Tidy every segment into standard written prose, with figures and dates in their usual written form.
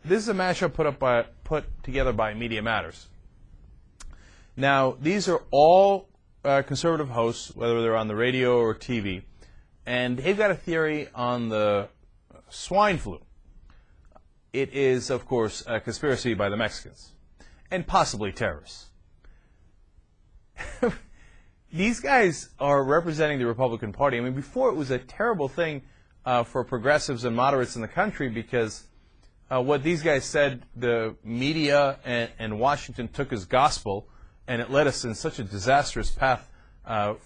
this is a mashup put together by Media Matters. Now, these are all conservative hosts, whether they're on the radio or TV, and they've got a theory on the swine flu. It is, of course, a conspiracy by the Mexicans, and possibly terrorists. These guys are representing the Republican Party. I mean, before it was a terrible thing for progressives and moderates in the country because what these guys said, the media and Washington took as gospel, and it led us in such a disastrous path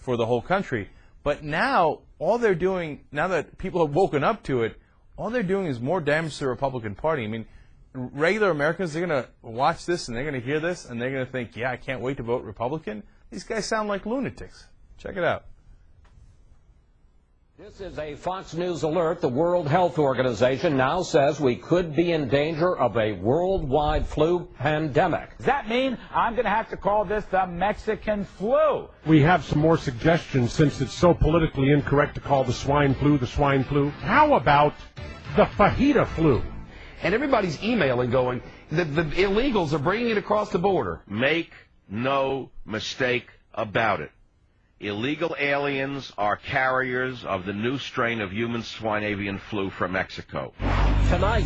for the whole country. But now, all they're doing, now that people have woken up to it, all they're doing is more damage to the Republican Party. I mean, regular Americans, they're going to watch this and they're going to hear this and they're going to think, yeah, I can't wait to vote Republican. These guys sound like lunatics. Check it out. This is a Fox News alert. The World Health Organization now says we could be in danger of a worldwide flu pandemic. Does that mean I'm going to have to call this the Mexican flu? We have some more suggestions since it's so politically incorrect to call the swine flu the swine flu. How about the fajita flu? And everybody's emailing going, the illegals are bringing it across the border. Make no mistake about it. Illegal aliens are carriers of the new strain of human swine avian flu from Mexico. Tonight,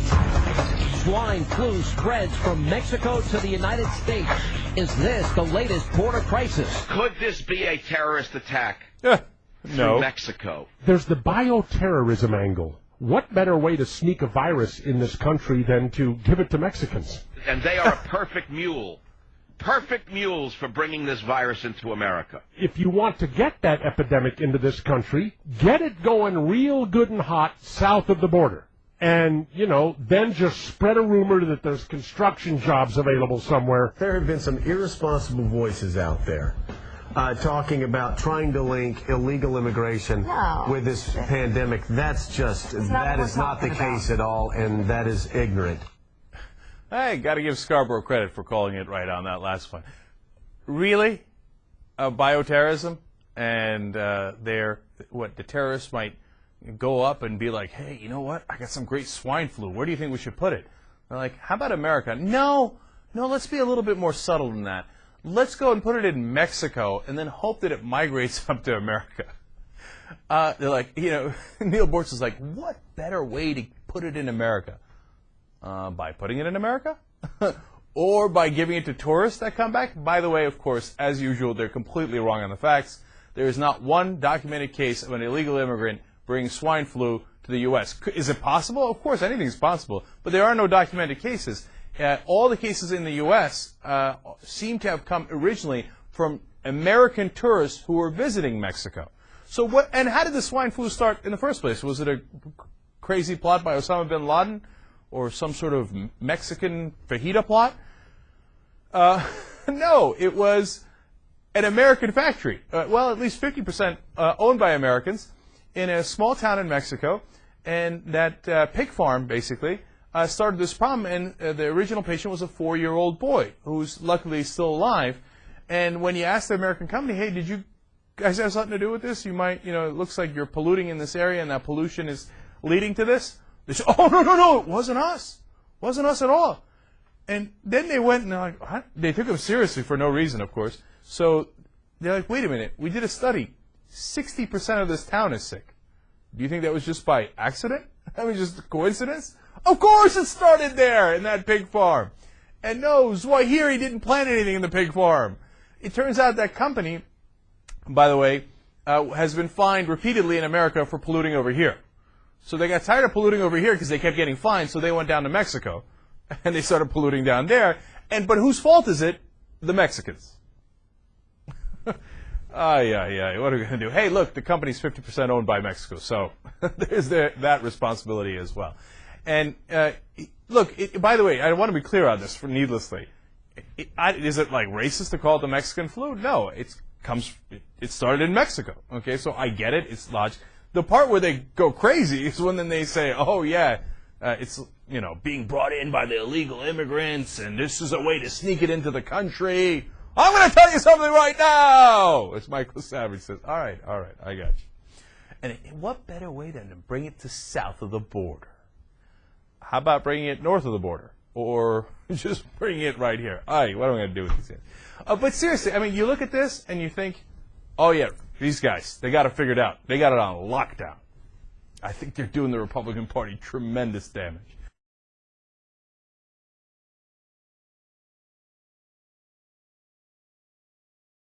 swine flu spreads from Mexico to the United States. Is this the latest border crisis? Could this be a terrorist attack No. through Mexico? There's the bioterrorism angle. What better way to sneak a virus in this country than to give it to Mexicans? And they are a perfect mule. Perfect mules for bringing this virus into America. If you want to get that epidemic into this country, get it going real good and hot south of the border. And, you know, then just spread a rumor that there's construction jobs available somewhere. There have been some irresponsible voices out there talking about trying to link illegal immigration with this pandemic. That is not the case at all, and that is ignorant. Hey, got to give Scarborough credit for calling it right on that last one. Really? Bioterrorism? And the terrorists might go up and be like, hey, you know what? I got some great swine flu. Where do you think we should put it? They're like, how about America? No, let's be a little bit more subtle than that. Let's go and put it in Mexico and then hope that it migrates up to America. They're like, you know, Neil Bortz is like, what better way to put it in America? By putting it in America? Or by giving it to tourists that come back? By the way, of course, as usual, they're completely wrong on the facts. There is not one documented case of an illegal immigrant bringing swine flu to the U.S. Is it possible? Of course, anything is possible. But there are no documented cases. All the cases in the U.S. Seem to have come originally from American tourists who were visiting Mexico. So what? And how did the swine flu start in the first place? Was it a crazy plot by Osama bin Laden? Or some sort of Mexican fajita plot? No, it was an American factory. Well, at least 50% owned by Americans in a small town in Mexico. And that pig farm, basically, started this problem. And the original patient was a 4-year-old boy who's luckily still alive. And when you ask the American company, hey, did you guys have something to do with this? You might, you know, it looks like you're polluting in this area and that pollution is leading to this. They said, oh, no, it wasn't us. It wasn't us at all. And then they went and they're like, they took him seriously for no reason, of course. So they're like, wait a minute, we did a study. 60% of this town is sick. Do you think that was just by accident? I mean, just a coincidence? Of course it started there in that pig farm. And no, Zwahiri didn't plant anything in the pig farm. It turns out that company, by the way, has been fined repeatedly in America for polluting over here. So they got tired of polluting over here because they kept getting fined, so they went down to Mexico. And they started polluting down there. But whose fault is it? The Mexicans. What are we going to do? Hey, look, the company's 50% owned by Mexico, so there's that responsibility as well. And look, by the way, I want to be clear on this needlessly. Is it like racist to call it the Mexican flu? No, it started in Mexico. Okay, so I get it. It's logical. The part where they go crazy is when then they say, oh, yeah, it's, you know, being brought in by the illegal immigrants, and this is a way to sneak it into the country. I'm going to tell you something right now, as Michael Savage says. All right, I got you. And what better way than to bring it to south of the border? How about bringing it north of the border? or just bring it right here. All right, what am I going to do with these guys? But seriously, I mean, you look at this and you think, oh yeah, these guys, they got it figured out. They got it on lockdown. I think they're doing the Republican Party tremendous damage.